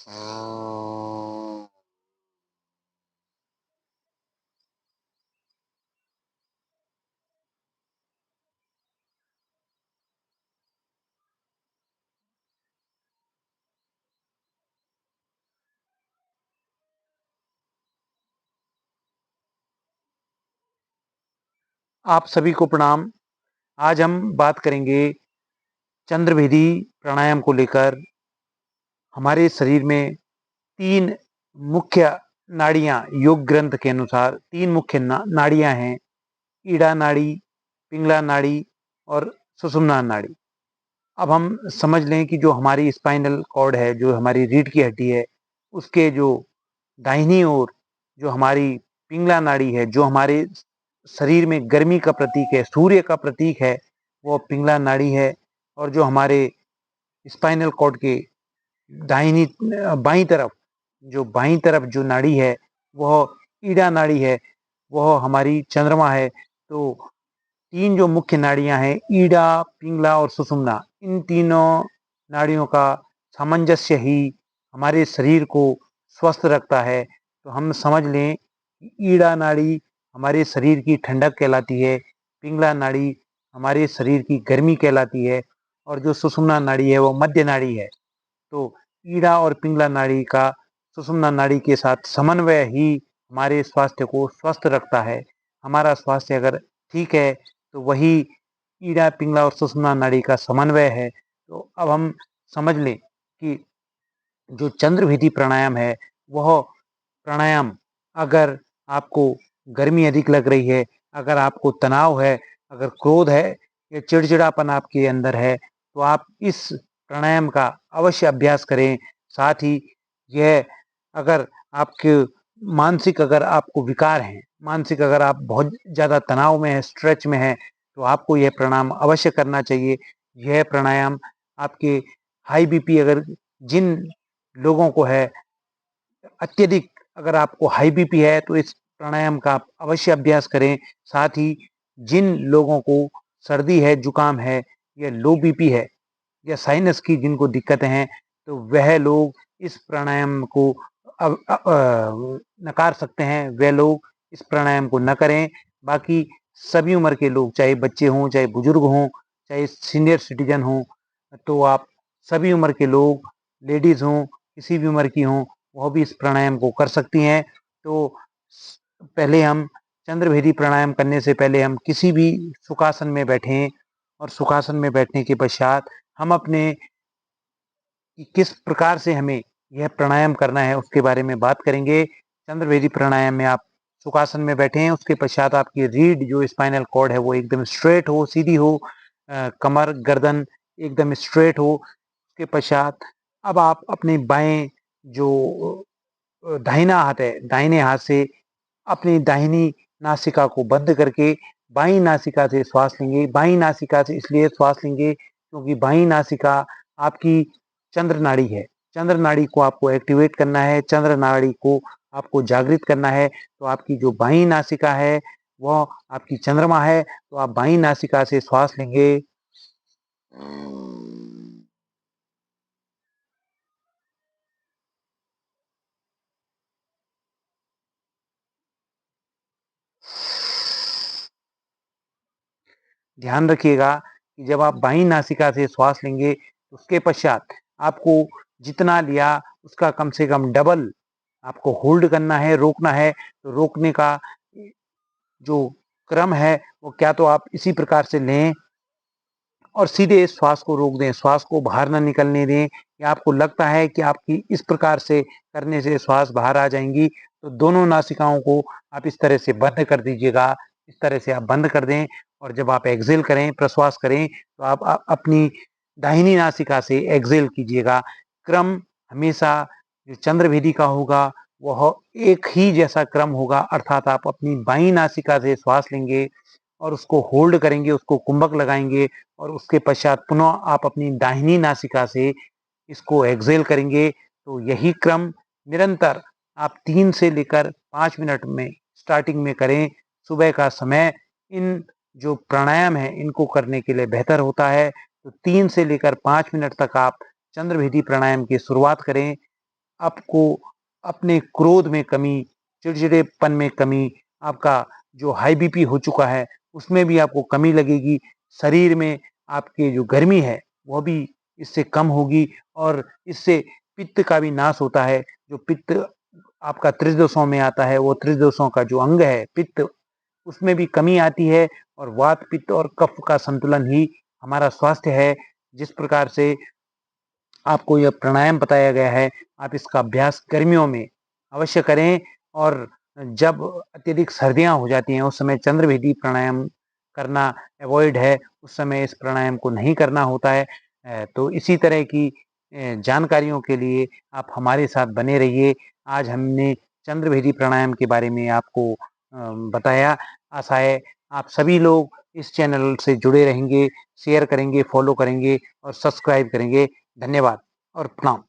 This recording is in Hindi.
आप सभी को प्रणाम। आज हम बात करेंगे चंद्रभेदी प्राणायाम को लेकर। हमारे शरीर में 3 मुख्य नाड़ियाँ, योग ग्रंथ के अनुसार 3 मुख्य नाड़ियाँ हैं। ईड़ा नाड़ी, पिंगला नाड़ी और सुषुम्ना नाड़ी। अब हम समझ लें कि जो हमारी स्पाइनल कॉर्ड है, जो हमारी रीढ़ की हड्डी है, उसके जो दाहिनी ओर जो हमारी पिंगला नाड़ी है, जो हमारे शरीर में गर्मी का प्रतीक है, सूर्य का प्रतीक है, वो पिंगला नाड़ी है। और जो हमारे स्पाइनल कॉर्ड के दाहिनी बाईं तरफ जो नाड़ी है, वह ईड़ा नाड़ी है, वह हमारी चंद्रमा है। तो 3 जो मुख्य नाड़ियां हैं, ईड़ा, पिंगला और सुषुम्ना, इन तीनों नाड़ियों का सामंजस्य ही हमारे शरीर को स्वस्थ रखता है। तो हम समझ लें कि ईड़ा नाड़ी हमारे शरीर की ठंडक कहलाती है, पिंगला नाड़ी हमारे शरीर की गर्मी कहलाती है, और जो सुषुम्ना नाड़ी है वो मध्य नाड़ी है। तो ईड़ा और पिंगला नाड़ी का सुषुम्ना नाड़ी के साथ समन्वय ही हमारे स्वास्थ्य को स्वस्थ रखता है। हमारा स्वास्थ्य अगर ठीक है तो वही ईड़ा, पिंगला और सुषुम्ना नाड़ी का समन्वय है। तो अब हम समझ लें कि जो चंद्रभेदी प्राणायाम है, वह प्राणायाम अगर आपको गर्मी अधिक लग रही है, अगर आपको तनाव है, अगर क्रोध है या चिड़चिड़ापन आपके अंदर है, तो आप इस प्राणायाम का अवश्य अभ्यास करें। साथ ही यह अगर आपके मानसिक अगर आपको विकार हैं, मानसिक अगर आप बहुत ज़्यादा तनाव में हैं, स्ट्रेच में हैं, तो आपको यह प्राणायाम अवश्य करना चाहिए। यह प्राणायाम आपके हाई बीपी अगर जिन लोगों को है अत्यधिक, अगर आपको हाई बीपी है तो इस प्राणायाम का आप अवश्य अभ्यास करें। साथ ही जिन लोगों को सर्दी है, जुकाम है या लो बीपी है या साइनस की जिनको दिक्कतें हैं, तो वह लोग इस प्राणायाम को नकार सकते हैं, वह लोग इस प्राणायाम को न करें। बाकी सभी उम्र के लोग, चाहे बच्चे हों, चाहे बुजुर्ग हों, चाहे सीनियर सिटीजन हों, तो आप सभी उम्र के लोग, लेडीज़ हों, किसी भी उम्र की हों, वह भी इस प्राणायाम को कर सकती हैं। तो पहले हम चंद्रभेदी प्राणायाम करने से पहले हम किसी भी सुखासन में बैठें, और सुखासन में बैठने के पश्चात हम अपने कि किस प्रकार से हमें यह प्राणायाम करना है उसके बारे में बात करेंगे। चंद्रभेदी प्राणायाम में आप सुखासन में बैठे हैं, उसके पश्चात आपकी रीढ़ जो स्पाइनल कॉर्ड है वो एकदम स्ट्रेट हो, सीधी हो, कमर गर्दन एकदम स्ट्रेट हो। उसके पश्चात अब आप अपने बाएं जो दाहिना हाथ है, दाहिने हाथ से अपनी दाहिनी नासिका को बंद करके बाईं नासिका से श्वास लेंगे। बाईं नासिका से इसलिए श्वास लेंगे क्योंकि बाईं नासिका आपकी चंद्र नाड़ी है। चंद्र नाड़ी को आपको एक्टिवेट करना है, चंद्र नाड़ी को आपको जागृत करना है। तो आपकी जो बाईं नासिका है वह आपकी चंद्रमा है। तो आप बाईं नासिका से श्वास लेंगे। ध्यान रखिएगा कि जब आप बाईं नासिका से श्वास लेंगे, उसके पश्चात आपको जितना लिया उसका कम से कम डबल आपको होल्ड करना है, रोकना है। तो रोकने का जो क्रम है वो क्या तो आप इसी प्रकार से लें और सीधे श्वास को रोक दें, श्वास को बाहर ना निकलने दें। या आपको लगता है कि आपकी इस प्रकार से करने से श्वास बाहर आ जाएंगी, तो दोनों नासिकाओं को आप इस तरह से बंद कर दीजिएगा। इस तरह से आप बंद कर दें, और जब आप एक्सेल करें, प्रश्वास करें, तो आप अपनी दाहिनी नासिका से एक्सेल कीजिएगा। क्रम हमेशा जो चंद्रभेदी का होगा वह एक ही जैसा क्रम होगा, अर्थात आप अपनी बाईं नासिका से श्वास लेंगे और उसको होल्ड करेंगे, उसको कुंभक लगाएंगे, और उसके पश्चात पुनः आप अपनी दाहिनी नासिका से इसको एक्सेल करेंगे। तो यही क्रम निरंतर आप 3 से लेकर 5 मिनट में स्टार्टिंग में करें। सुबह का समय इन जो प्राणायाम है इनको करने के लिए बेहतर होता है। तो 3 से लेकर 5 मिनट तक आप चंद्रभेदी प्राणायाम की शुरुआत करें। आपको अपने क्रोध में कमी, चिड़चिड़ेपन में कमी, आपका जो हाई बीपी हो चुका है उसमें भी आपको कमी लगेगी। शरीर में आपके जो गर्मी है वह भी इससे कम होगी और इससे पित्त का भी नाश होता है। जो पित्त आपका त्रिदोषों में आता है, वो त्रिदोषों का जो अंग है पित्त, उसमें भी कमी आती है और वात, पित्त और कफ का संतुलन ही हमारा स्वास्थ्य है। जिस प्रकार से आपको यह प्राणायाम बताया गया है, आप इसका अभ्यास गर्मियों में अवश्य करें और जब अत्यधिक सर्दियाँ हो जाती हैं, उस समय चंद्रभेदी प्राणायाम करना अवॉइड है, उस समय इस प्राणायाम को नहीं करना होता है। तो इसी तरह की जानकारियों के लिए आप हमारे साथ बने रहिए। आज हमने चंद्रभेदी प्राणायाम के बारे में आपको बताया। आशा है आप सभी लोग इस चैनल से जुड़े रहेंगे, शेयर करेंगे, फॉलो करेंगे और सब्सक्राइब करेंगे। धन्यवाद और प्रणाम।